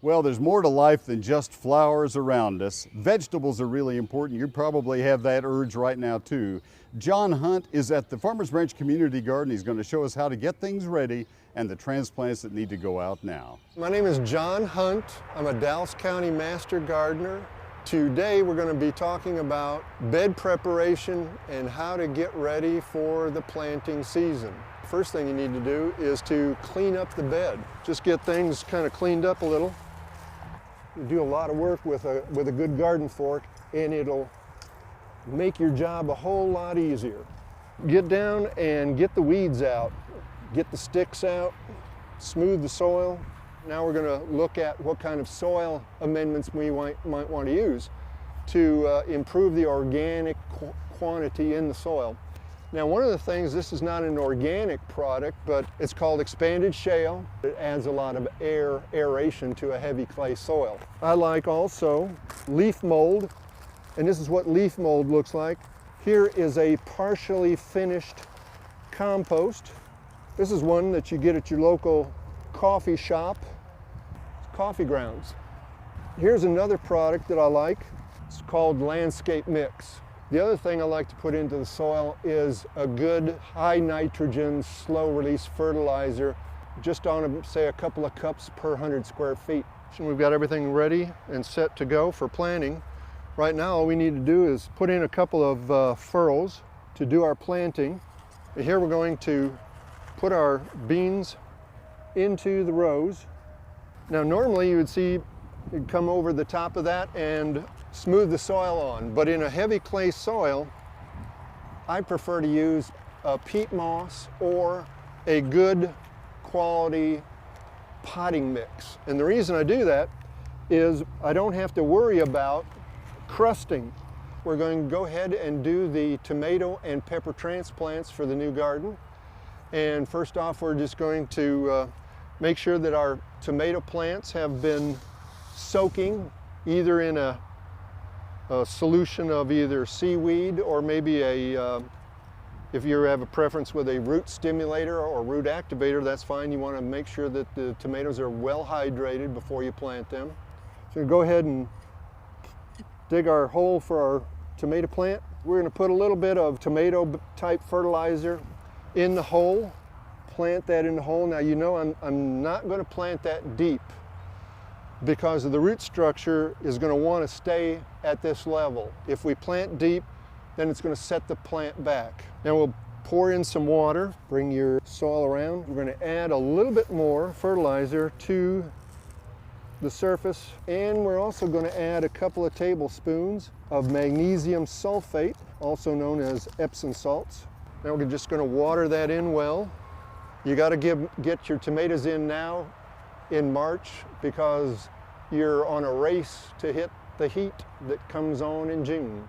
Well, there's more to life than just flowers around us. Vegetables are really important. You probably have that urge right now too. John Hunt is at the Farmers Branch Community Garden. He's going to show us how to get things ready and the transplants that need to go out now. My name is John Hunt. I'm a Dallas County Master Gardener. Today we're going to be talking about bed preparation and how to get ready for the planting season. First thing you need to do is to clean up the bed. Just get things kind of cleaned up a little. You do a lot of work with a good garden fork and it'll make your job a whole lot easier. Get down and get the weeds out. Get the sticks out, smooth the soil. Now we're going to look at what kind of soil amendments we might want to use to improve the organic quantity in the soil. Now, one of the things, this is not an organic product, but it's called expanded shale. It adds a lot of aeration to a heavy clay soil. I like also leaf mold, and this is what leaf mold looks like. Here is a partially finished compost. This is one that you get at your local coffee shop. It's coffee grounds. Here's another product that I like. It's called Landscape Mix. The other thing I like to put into the soil is a good high nitrogen, slow release fertilizer, just on, say, a couple of cups per 100 square feet. So we've got everything ready and set to go for planting. Right now, all we need to do is put in a couple of furrows to do our planting. Here we're going to put our beans into the rows. Now, normally you would see you'd come over the top of that and smooth the soil on, but in a heavy clay soil, I prefer to use a peat moss or a good quality potting mix. And the reason I do that is I don't have to worry about crusting. We're going to go ahead and do the tomato and pepper transplants for the new garden. And first off, we're just going to make sure that our tomato plants have been soaking either in a solution of either seaweed or maybe if you have a preference with a root stimulator or root activator, that's fine. You want to make sure that the tomatoes are well hydrated before you plant them. So go ahead and dig our hole for our tomato plant. We're going to put a little bit of tomato type fertilizer in the hole. Plant that in the hole. Now you know I'm not going to plant that deep because of the root structure is going to want to stay at this level. If we plant deep, then it's going to set the plant back. Now we'll pour in some water, bring your soil around. We're going to add a little bit more fertilizer to the surface, and we're also going to add a couple of tablespoons of magnesium sulfate, also known as Epsom salts. Now we're just going to water that in well. You got to get your tomatoes in now in March because you're on a race to hit the heat that comes on in June.